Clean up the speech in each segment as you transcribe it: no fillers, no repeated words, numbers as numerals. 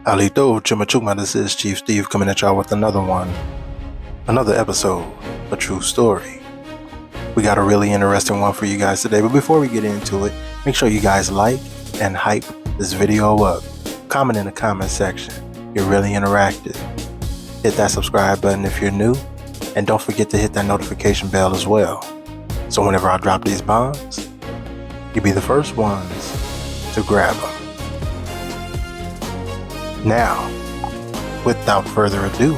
Alito Chumachuma, this is Chief Steve coming at y'all with another episode, a true story. We got a really interesting one for you guys today, but before we get into it, make sure you guys like and hype this video up. Comment in the comment section. You're really interactive. Hit that subscribe button if you're new, and don't forget to hit that notification bell as well. So whenever I drop these bombs, you'll be the first ones to grab them. Now, without further ado,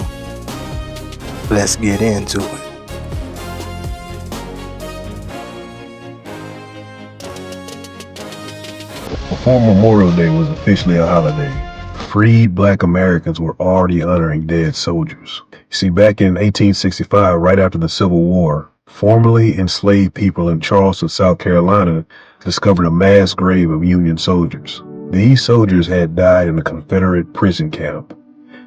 let's get into it. Before Memorial Day was officially a holiday, freed Black Americans were already honoring dead soldiers. You see, back in 1865, right after the Civil War, formerly enslaved people in Charleston, South Carolina, discovered a mass grave of Union soldiers. These soldiers had died in a Confederate prison camp,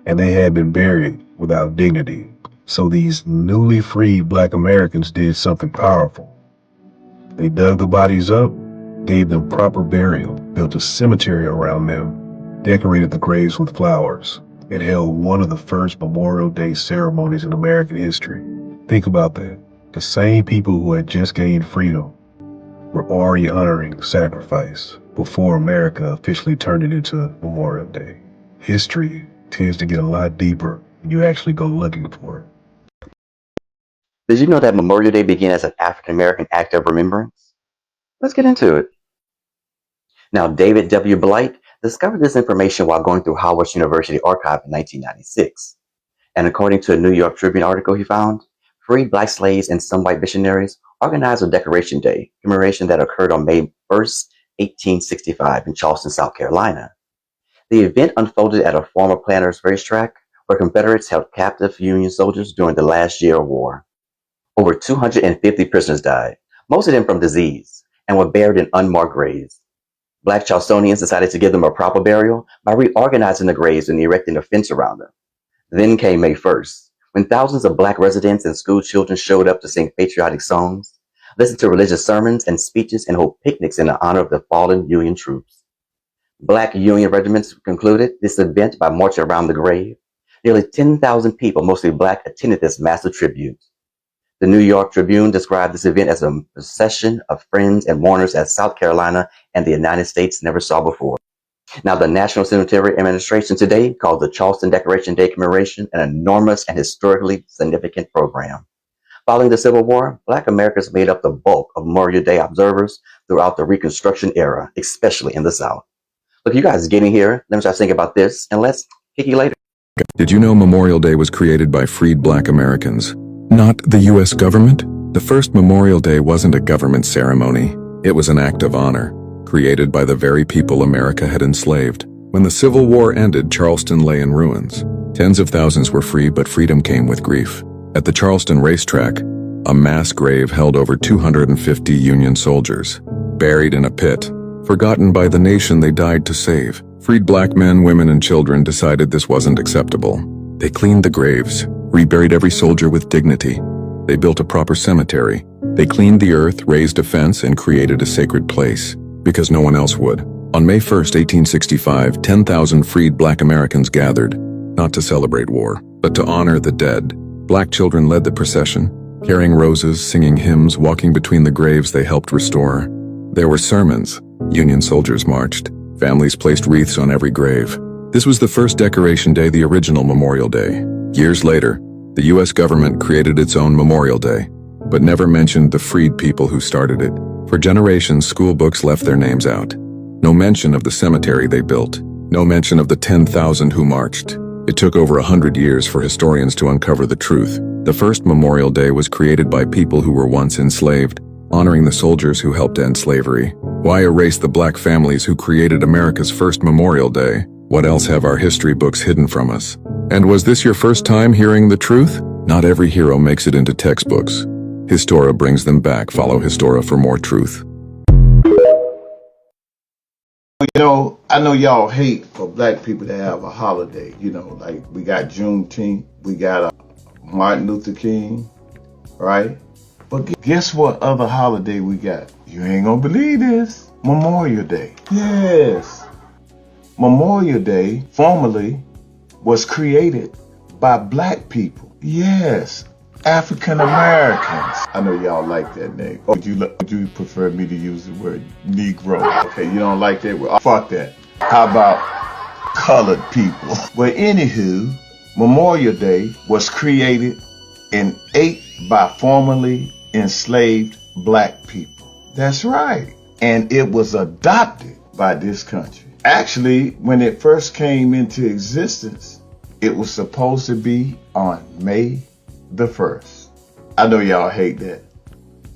and they had been buried without dignity. So these newly freed Black Americans did something powerful. They dug the bodies up, gave them proper burial, built a cemetery around them, decorated the graves with flowers, and held one of the first Memorial Day ceremonies in American history. Think about that. The same people who had just gained freedom were already honoring sacrifice before America officially turned it into Memorial Day. History tends to get a lot deeper when you actually go looking for it. Did you know that Memorial Day began as an African American act of remembrance? Let's get into it. Now, David W. Blight discovered this information while going through Howard University archive in 1996. And according to a New York Tribune article he found, freed Black slaves and some white missionaries organized a Decoration Day, commemoration that occurred on May 1st, 1865 in Charleston, South Carolina. The event unfolded at a former planters' racetrack where Confederates held captive Union soldiers during the last year of war. Over 250 prisoners died, most of them from disease, and were buried in unmarked graves. Black Charlestonians decided to give them a proper burial by reorganizing the graves and erecting a fence around them. Then came May 1st, when thousands of Black residents and school children showed up to sing patriotic songs, listen to religious sermons and speeches, and hold picnics in honor of the fallen Union troops. Black Union regiments concluded this event by marching around the grave. Nearly 10,000 people, mostly Black, attended this massive tribute. The New York Tribune described this event as a procession of friends and mourners that South Carolina and the United States never saw before. Now, the National Cemetery Administration today called the Charleston Decoration Day commemoration an enormous and historically significant program. Following the Civil War, Black Americans made up the bulk of Memorial Day observers throughout the Reconstruction era, especially in the South. Look, you guys getting here. Let me start thinking about this, and let's kick you later. Did you know Memorial Day was created by freed Black Americans, not the U.S. government? The first Memorial Day wasn't a government ceremony. It was an act of honor, created by the very people America had enslaved. When the Civil War ended, Charleston lay in ruins. Tens of thousands were free, but freedom came with grief. At the Charleston racetrack, a mass grave held over 250 Union soldiers, buried in a pit, forgotten by the nation they died to save. Freed Black men, women, and children decided this wasn't acceptable. They cleaned the graves, reburied every soldier with dignity. They built a proper cemetery. They cleaned the earth, raised a fence, and created a sacred place, because no one else would. On May 1st, 1865, 10,000 freed Black Americans gathered, not to celebrate war, but to honor the dead. Black children led the procession, carrying roses, singing hymns, walking between the graves they helped restore. There were sermons. Union soldiers marched. Families placed wreaths on every grave. This was the first Decoration Day, the original Memorial Day. Years later, the U.S. government created its own Memorial Day, but never mentioned the freed people who started it. For generations, school books left their names out. No mention of the cemetery they built. No mention of the 10,000 who marched. It took over 100 years for historians to uncover the truth. The first Memorial Day was created by people who were once enslaved, honoring the soldiers who helped end slavery. Why erase the Black families who created America's first Memorial Day? What else have our history books hidden from us? And was this your first time hearing the truth? Not every hero makes it into textbooks. Histora brings them back. Follow Histora for more truth. I know y'all hate for Black people to have a holiday. Like we got Juneteenth, we got Martin Luther King, right? But guess what other holiday we got? You ain't gonna believe this. Memorial Day. Yes. Memorial Day formerly was created by black people. Yes, African Americans. I know y'all like that name. Or would you prefer me to use the word Negro? Okay, you don't like that? Well, fuck that. How about colored people? Well, anywho, Memorial Day was created and ate by formerly enslaved black people. That's right. And it was adopted by this country. Actually, when it first came into existence, it was supposed to be on May the 1st. I know y'all hate that.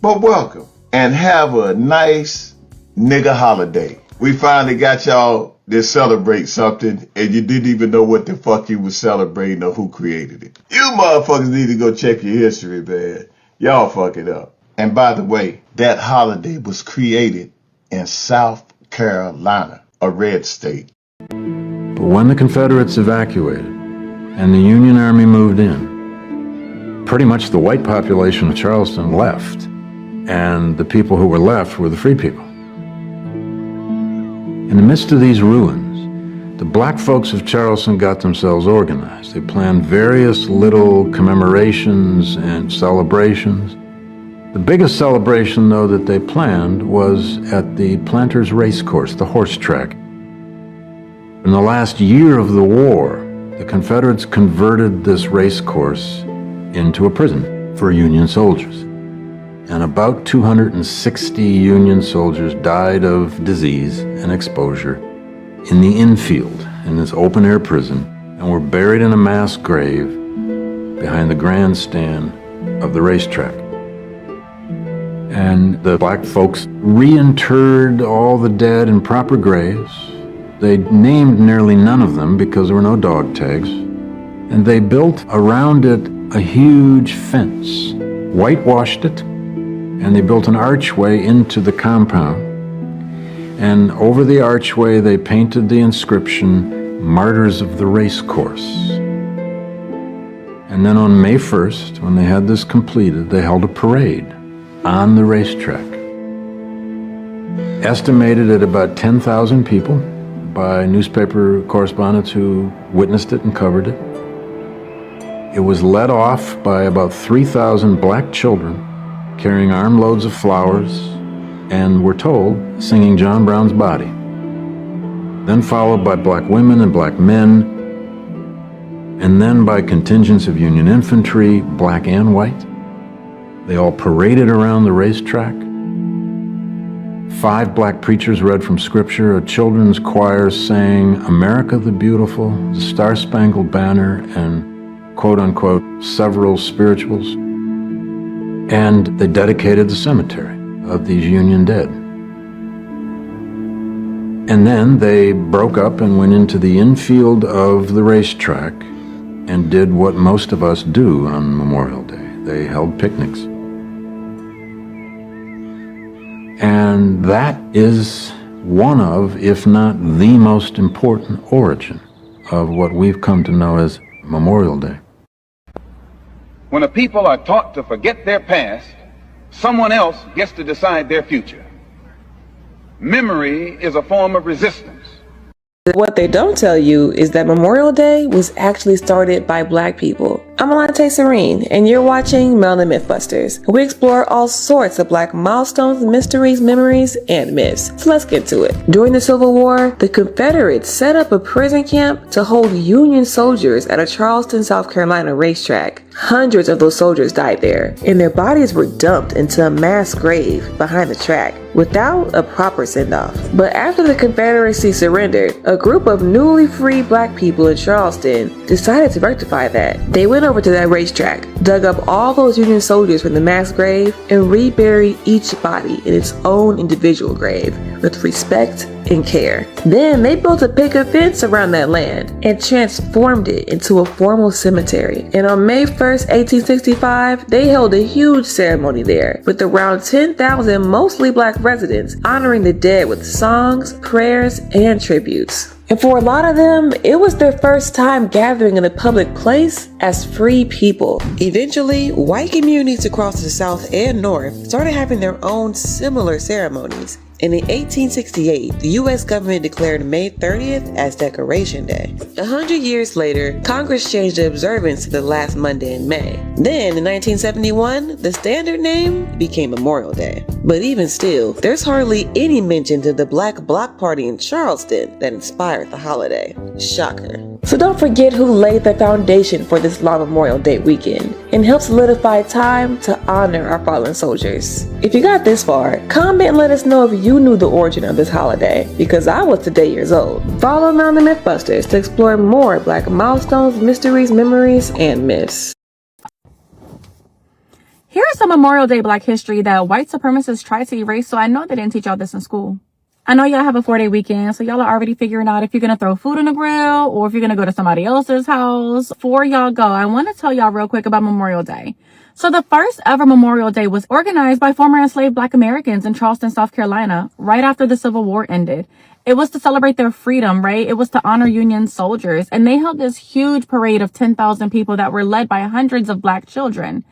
But welcome and have a nice nigga holiday. We finally got y'all to celebrate something and you didn't even know what the fuck you was celebrating or who created it. You motherfuckers need to go check your history, man. Y'all fuck it up. And by the way, that holiday was created in South Carolina, a red state. But when the Confederates evacuated and the Union Army moved in, pretty much the white population of Charleston left, and the people who were left were the free people. In the midst of these ruins, the black folks of Charleston got themselves organized. They planned various little commemorations and celebrations. The biggest celebration, though, that they planned was at the Planters race course, the horse track. In the last year of the war, the Confederates converted this race course into a prison for Union soldiers. And about 260 Union soldiers died of disease and exposure in the infield, in this open-air prison, and were buried in a mass grave behind the grandstand of the racetrack. And the black folks reinterred all the dead in proper graves. They named nearly none of them because there were no dog tags. And they built around it a huge fence, whitewashed it, and they built an archway into the compound. And over the archway, they painted the inscription, Martyrs of the Race Course. And then on May 1st, when they had this completed, they held a parade on the racetrack. Estimated at about 10,000 people by newspaper correspondents who witnessed it and covered it. It was led off by about 3,000 black children carrying armloads of flowers and, we're told, singing John Brown's Body. Then followed by black women and black men, and then by contingents of Union infantry, black and white. They all paraded around the racetrack. 5 black preachers read from scripture. A children's choir sang America the Beautiful, the Star-Spangled Banner, and quote-unquote several spirituals. And they dedicated the cemetery of these Union dead. And then they broke up and went into the infield of the racetrack and did what most of us do on Memorial Day. They held picnics. And that is one of, if not the most important origin of what we've come to know as Memorial Day. When a people are taught to forget their past, someone else gets to decide their future. Memory is a form of resistance. What they don't tell you is that Memorial Day was actually started by black people. I'm Alante Serene, and you're watching Melanin Mythbusters. We explore all sorts of black milestones, mysteries, memories, and myths. So let's get to it. During the Civil War, the Confederates set up a prison camp to hold Union soldiers at a Charleston, South Carolina racetrack. Hundreds of those soldiers died there, and their bodies were dumped into a mass grave behind the track without a proper send-off. But after the Confederacy surrendered, a group of newly freed black people in Charleston decided to rectify that. They went over to that racetrack, dug up all those Union soldiers from the mass grave, and reburied each body in its own individual grave with respect and care. Then they built a picket fence around that land and transformed it into a formal cemetery. And on May 1st, 1865, they held a huge ceremony there with around 10,000 mostly black residents honoring the dead with songs, prayers, and tributes. And for a lot of them, it was their first time gathering in a public place as free people. Eventually, white communities across the South and North started having their own similar ceremonies. and in 1868, the U.S. government declared May 30th as Decoration Day. 100 years later, Congress changed the observance to the last Monday in May. Then, in 1971, the standard name became Memorial Day. But even still, there's hardly any mention to the Black Bloc Party in Charleston that inspired the holiday. Shocker. So don't forget who laid the foundation for this long Memorial Day weekend and helped solidify time to honor our fallen soldiers. If you got this far, comment and let us know if you knew the origin of this holiday, because I was today years old. Follow me on the Mythbusters to explore more Black milestones, mysteries, memories, and myths. Here's some Memorial Day Black history that white supremacists tried to erase, so I know they didn't teach y'all this in school. I know y'all have a 4-day weekend, so y'all are already figuring out if you're going to throw food on the grill or if you're going to go to somebody else's house. Before y'all go, I want to tell y'all real quick about Memorial Day. So the first ever Memorial Day was organized by former enslaved Black Americans in Charleston, South Carolina, right after the Civil War ended. It was to celebrate their freedom, right? It was to honor Union soldiers. And they held this huge parade of 10,000 people that were led by hundreds of Black children.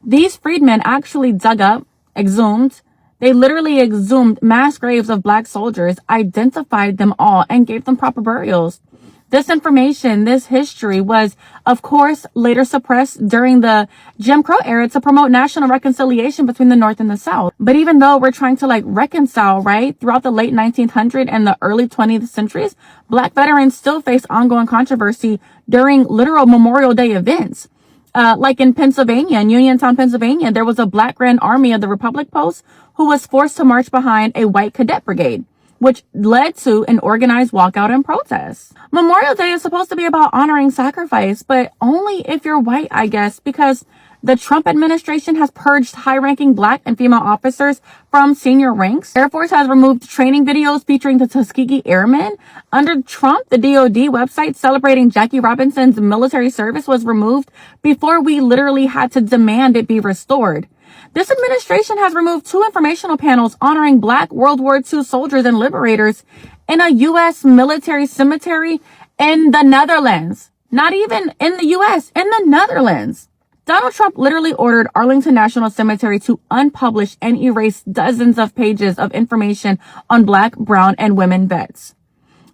These freedmen actually dug up, exhumed, they literally exhumed mass graves of Black soldiers, identified them all, and gave them proper burials. This information, this history was, of course, later suppressed during the Jim Crow era to promote national reconciliation between the North and the South. But even though we're trying to reconcile, right, throughout the late 1900s and the early 20th centuries, Black veterans still face ongoing controversy during literal Memorial Day events. Like in Pennsylvania, in Uniontown, Pennsylvania, there was a Black Grand Army of the Republic Post who was forced to march behind a white cadet brigade, which led to an organized walkout and protest. Memorial Day is supposed to be about honoring sacrifice, but only if you're white, I guess, because the Trump administration has purged high-ranking Black and female officers from senior ranks. Air Force has removed training videos featuring the Tuskegee Airmen. Under Trump, the DoD website celebrating Jackie Robinson's military service was removed before we literally had to demand it be restored. This administration has removed 2 informational panels honoring Black World War II soldiers and liberators in a U.S. military cemetery in the Netherlands. Not even in the U.S., in the Netherlands. Donald Trump literally ordered Arlington National Cemetery to unpublish and erase dozens of pages of information on Black, brown, and women vets.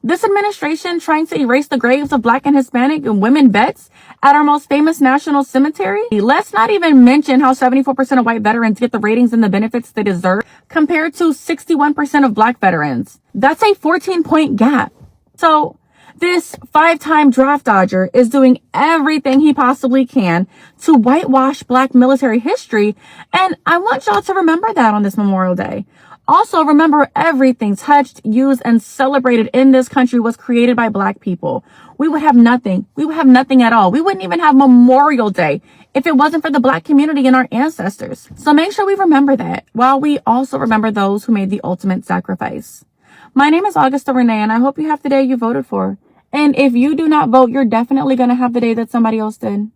This administration trying to erase the graves of Black and Hispanic and women vets at our most famous national cemetery. Let's not even mention how 74% of white veterans get the ratings and the benefits they deserve compared to 61% of Black veterans. That's a 14-point gap. So this 5-time draft dodger is doing everything he possibly can to whitewash Black military history. And I want y'all to remember that on this Memorial Day. Also, remember everything touched, used, and celebrated in this country was created by Black people. We would have nothing. We would have nothing at all. We wouldn't even have Memorial Day if it wasn't for the Black community and our ancestors. So make sure we remember that, while we also remember those who made the ultimate sacrifice. My name is Augusta Renee, and I hope you have the day you voted for. And if you do not vote, you're definitely going to have the day that somebody else did.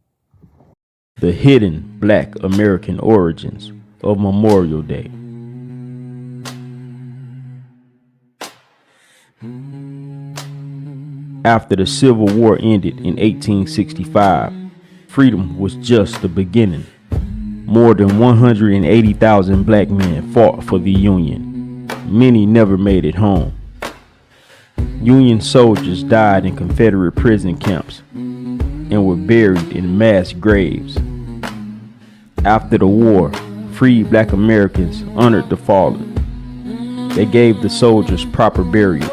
The hidden Black American origins of Memorial Day. After the Civil War ended in 1865, freedom was just the beginning. More than 180,000 Black men fought for the Union. Many never made it home. Union soldiers died in Confederate prison camps and were buried in mass graves. After the war, free Black Americans honored the fallen. They gave the soldiers proper burials.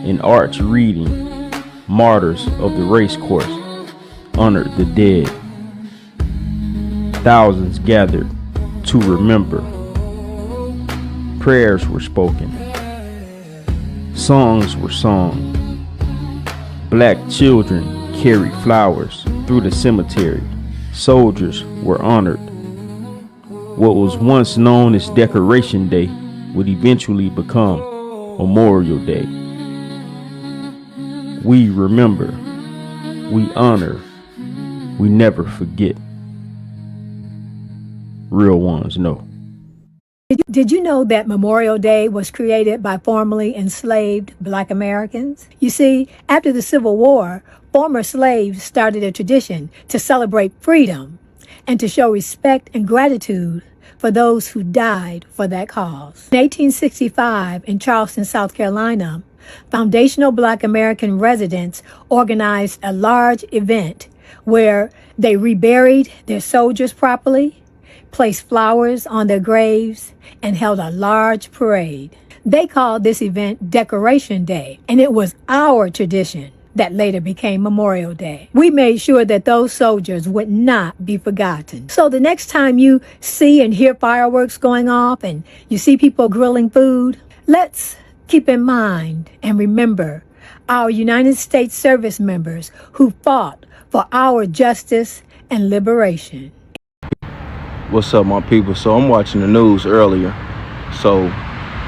An arch reading, Martyrs of the Race Course, honored the dead. Thousands gathered to remember. Prayers were spoken. Songs were sung. Black children carried flowers through the cemetery. Soldiers were honored. What was once known as Decoration Day would eventually become Memorial Day. We remember, we honor, we never forget. Real ones know. Did you know that Memorial Day was created by formerly enslaved Black Americans? You see, after the Civil War, former slaves started a tradition to celebrate freedom and to show respect and gratitude for those who died for that cause. In 1865, in Charleston, South Carolina, foundational Black American residents organized a large event where they reburied their soldiers properly, placed flowers on their graves, and held a large parade. They called this event Decoration Day, and it was our tradition that later became Memorial Day. We made sure that those soldiers would not be forgotten. So the next time you see and hear fireworks going off and you see people grilling food, let's keep in mind and remember our United States service members who fought for our justice and liberation. What's up, my people? So I'm watching the news earlier, so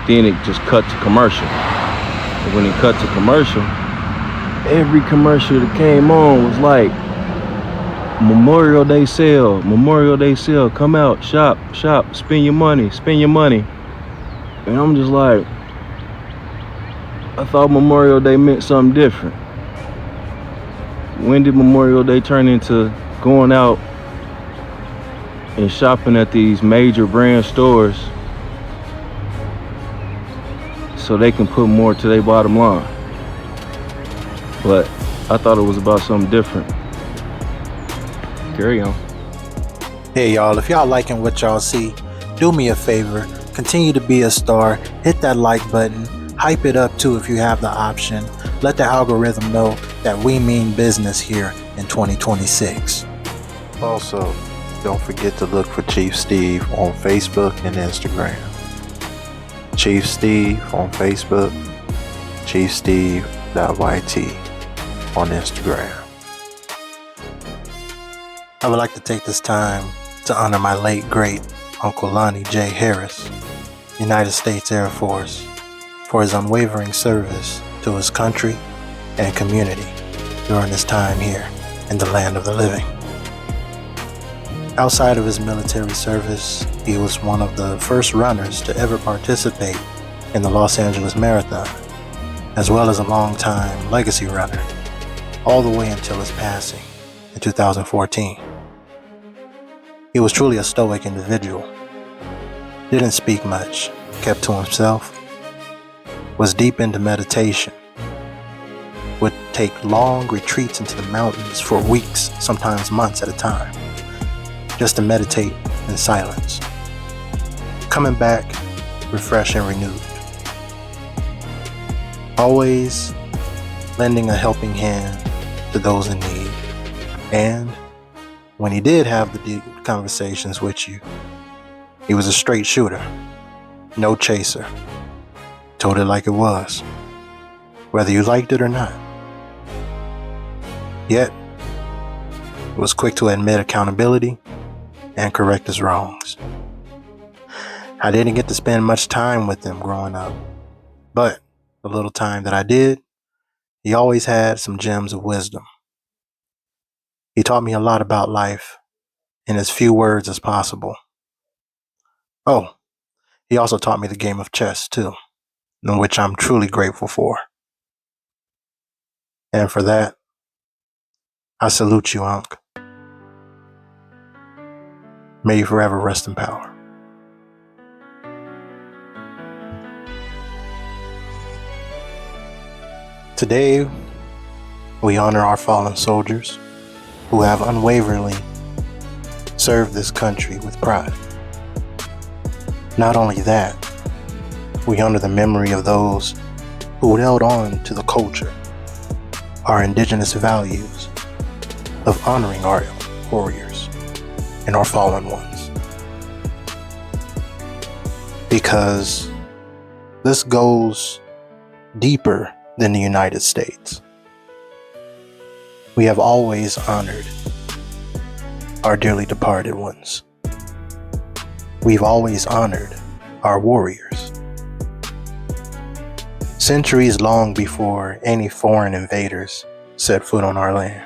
then it just cut to commercial. And when it cut to commercial, every commercial that came on was like Memorial Day sale, come out, shop, spend your money. And I'm just like, I thought Memorial Day meant something different. When did Memorial Day turn into going out and shopping at these major brand stores so they can put more to their bottom line? But I thought it was about something different. Carry on. Hey y'all, if y'all liking what y'all see, do me a favor, continue to be a star, hit that like button, hype it up too if you have the option. Let the algorithm know that we mean business here in 2026. Also, don't forget to look for Chief Steve on Facebook and Instagram. Chief Steve on Facebook, chiefsteve.yt on Instagram. I would like to take this time to honor my late great Uncle Lonnie J. Harris, United States Air Force, for his unwavering service to his country and community during his time here in the land of the living. Outside of his military service, he was one of the first runners to ever participate in the Los Angeles Marathon, as well as a long-time legacy runner, all the way until his passing in 2014. He was truly a stoic individual, didn't speak much, kept to himself, was deep into meditation, would take long retreats into the mountains for weeks, sometimes months at a time, just to meditate in silence, coming back refreshed and renewed, always lending a helping hand to those in need. And when he did have the deep conversations with you, he was a straight shooter, no chaser, told it like it was, whether you liked it or not. Yet, was quick to admit accountability and correct his wrongs. I didn't get to spend much time with him growing up, but the little time that I did, he always had some gems of wisdom. He taught me a lot about life in as few words as possible. Oh, he also taught me the game of chess too, in which I'm truly grateful for. And for that, I salute you, Unc. May you forever rest in power. Today, we honor our fallen soldiers who have unwaveringly served this country with pride. Not only that, we honor the memory of those who held on to the culture, our indigenous values of honoring our warriors and our fallen ones. Because this goes deeper than the United States. We have always honored our dearly departed ones. We've always honored our warriors. Centuries long before any foreign invaders set foot on our land.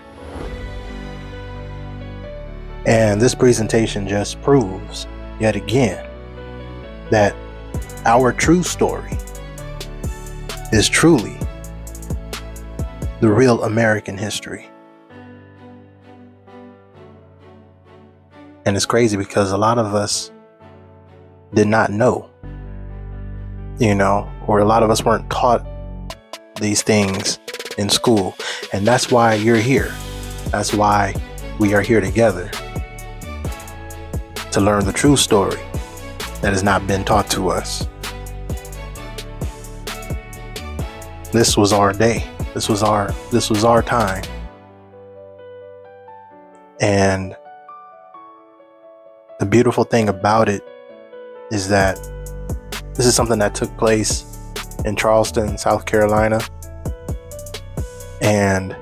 And this presentation just proves, yet again, that our true story is truly the real American history. And it's crazy because a lot of us did not know, or a lot of us weren't taught these things in school. And that's why you're here. That's why we are here together, to learn the true story that has not been taught to us. This was our day. This was our time. And the beautiful thing about it is that this is something that took place in Charleston, South Carolina. And,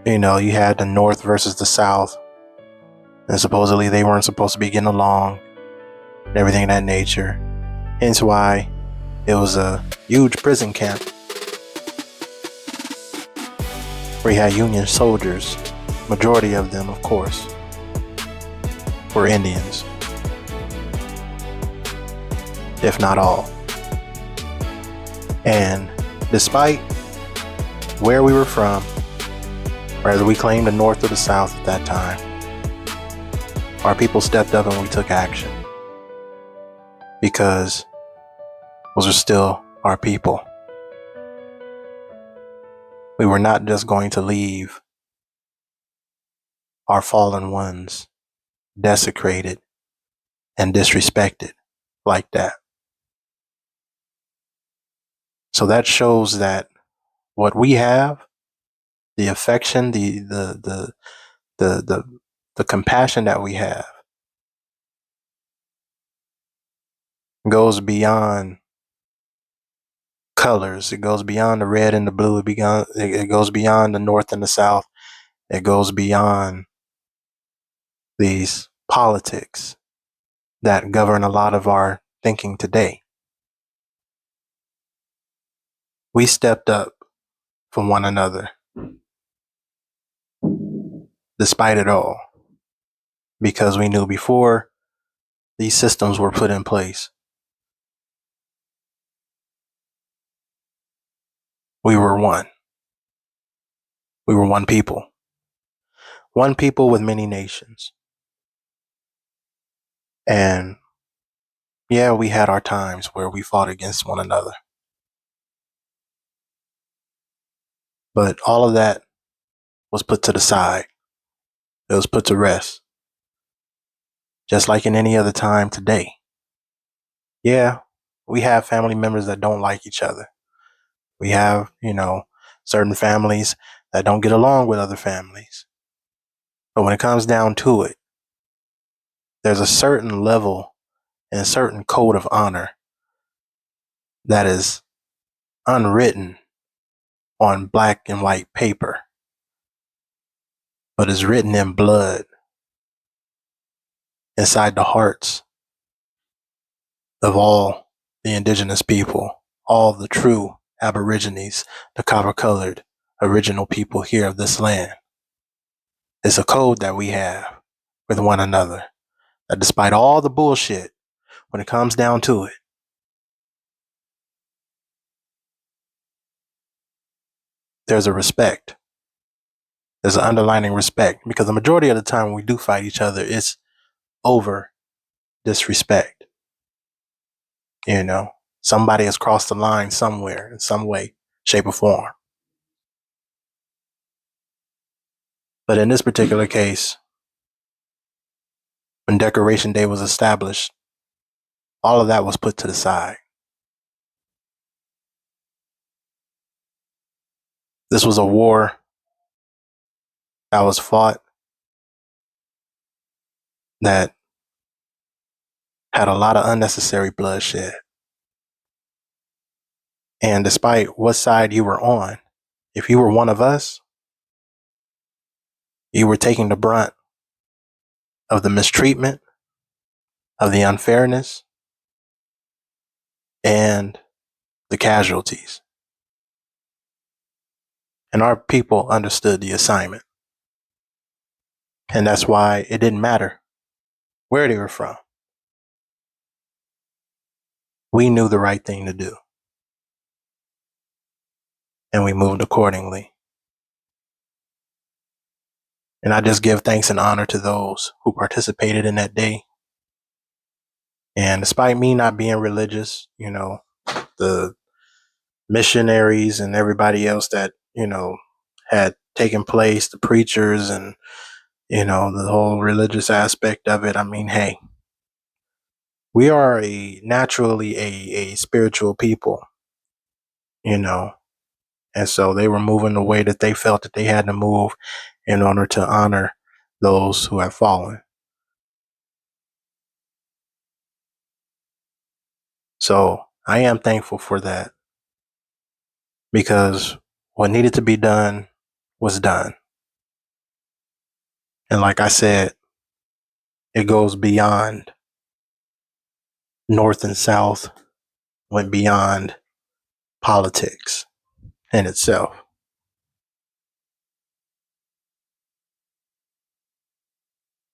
you had the North versus the South. And supposedly they weren't supposed to be getting along and everything of that nature. Hence why it was a huge prison camp where you had Union soldiers, majority of them, of course, were Indians, if not all. And despite where we were from, whether we claimed the North or the South at that time, our people stepped up and we took action, because those are still our people. We were not just going to leave our fallen ones desecrated and disrespected like that. So that shows that what we have, the affection, the compassion that we have, goes beyond colors. It goes beyond the red and the blue. It goes beyond the North and the South. It goes beyond these politics that govern a lot of our thinking today. We stepped up for one another, despite it all, because we knew before these systems were put in place, we were one. We were one people. One people with many nations. And yeah, we had our times where we fought against one another. But all of that was put to the side. It was put to rest. Just like in any other time today. Yeah, we have family members that don't like each other. We have, certain families that don't get along with other families. But when it comes down to it, there's a certain level and a certain code of honor that is unwritten on black and white paper, but is written in blood inside the hearts of all the indigenous people, all the true Aborigines, the copper-colored original people here of this land. It's a code that we have with one another, that despite all the bullshit, when it comes down to it, there's a respect. There's an underlying respect, because the majority of the time when we do fight each other, it's over disrespect. Somebody has crossed the line somewhere in some way, shape, or form. But in this particular case, when Decoration Day was established, all of that was put to the side. This was a war that was fought that had a lot of unnecessary bloodshed. And despite what side you were on, if you were one of us, you were taking the brunt of the mistreatment, of the unfairness, and the casualties. And our people understood the assignment. And that's why it didn't matter where they were from. We knew the right thing to do. And we moved accordingly. And I just give thanks and honor to those who participated in that day. And despite me not being religious, the missionaries and everybody else that, had taken place, the preachers and, the whole religious aspect of it. I mean, hey, we are naturally a spiritual people, and so they were moving the way that they felt that they had to move in order to honor those who have fallen. So I am thankful for that, because what needed to be done was done. And like I said, it goes beyond North and South, went beyond politics in itself.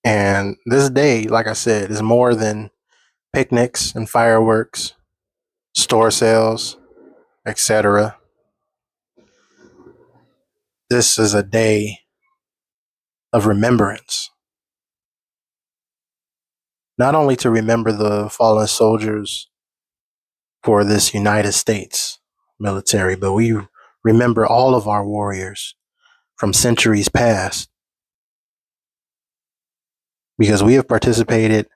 And this day, like I said, is more than picnics and fireworks, store sales, etc. This is a day of remembrance. Not only to remember the fallen soldiers for this United States military, but we remember all of our warriors from centuries past, because we have participated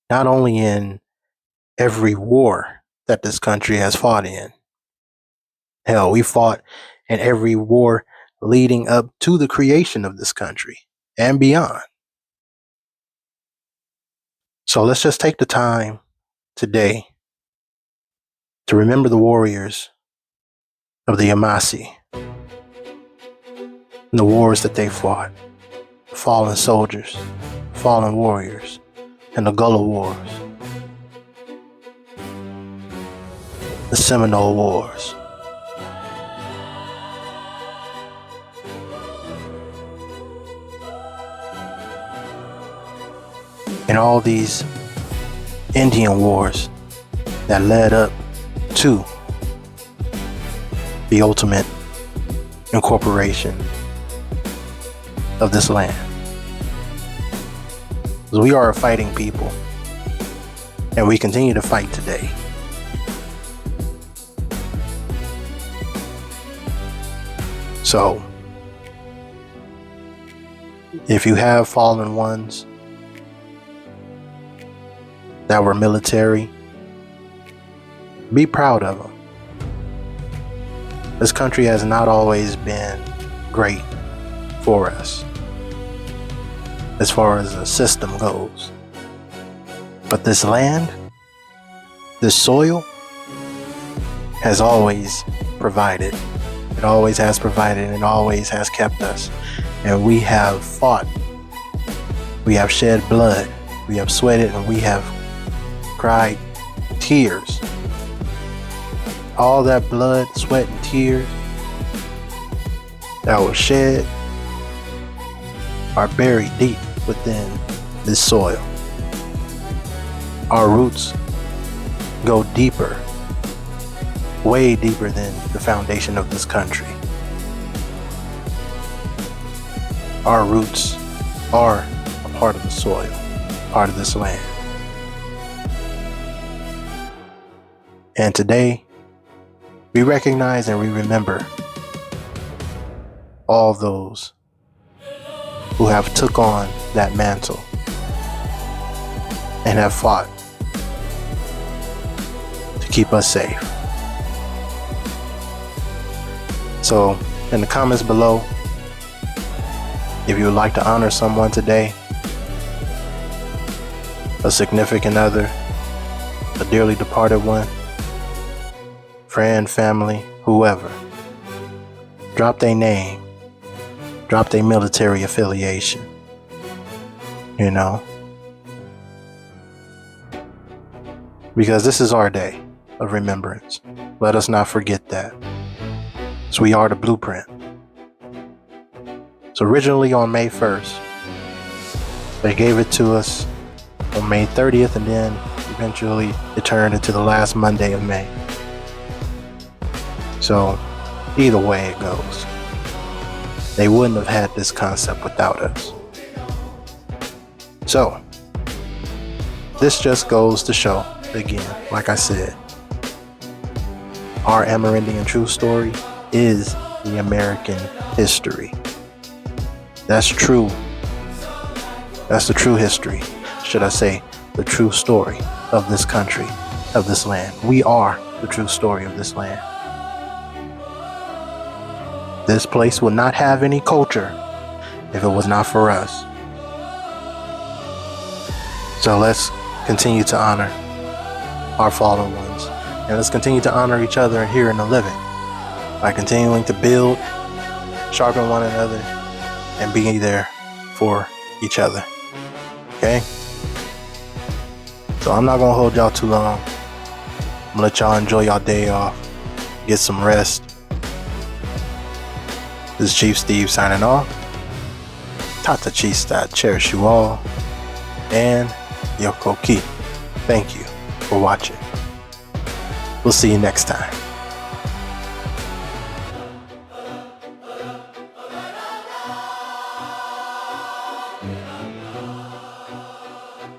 not only in every war that this country has fought in. Hell, we fought in every war leading up to the creation of this country and beyond. So let's just take the time today to remember the warriors of the Yamasee, and the wars that they fought, the fallen soldiers, fallen warriors, and the Gullah Wars, the Seminole Wars. And all these Indian wars that led up to the ultimate incorporation of this land. Because we are a fighting people, and we continue to fight today. So, if you have fallen ones that were military, be proud of them. This country has not always been great for us as far as the system goes. But this land, this soil, has always provided. It always has provided and always has kept us. And we have fought. We have shed blood. We have sweated and we have cried tears. All that blood, sweat, and tears that was shed are buried deep within this soil. Our roots go deeper, way deeper than the foundation of this country. Our roots are a part of the soil, part of this land. And today, we recognize and we remember all those who have took on that mantle and have fought to keep us safe. So, in the comments below, if you would like to honor someone today, a significant other, a dearly departed one, friend, family, whoever, drop their name, drop their military affiliation, because this is our day of remembrance. Let us not forget that. So we are the blueprint. So originally on May 1st, they gave it to us on May 30th, and then eventually it turned into the last Monday of May. So either way it goes, they wouldn't have had this concept without us. So this just goes to show, again, like I said, our Amerindian true story is the American history. That's true. That's the true history. Should I say, the true story of this country, of this land. We are the true story of this land. This place would not have any culture if it was not for us. So let's continue to honor our fallen ones. And let's continue to honor each other here in the living by continuing to build, sharpen one another, and be there for each other. Okay? So I'm not going to hold y'all too long. I'm going to let y'all enjoy y'all day off. Get some rest. This is Chief Steve signing off. Tata Chista, cherish you all. And Yoko Ki. Thank you for watching. We'll see you next time.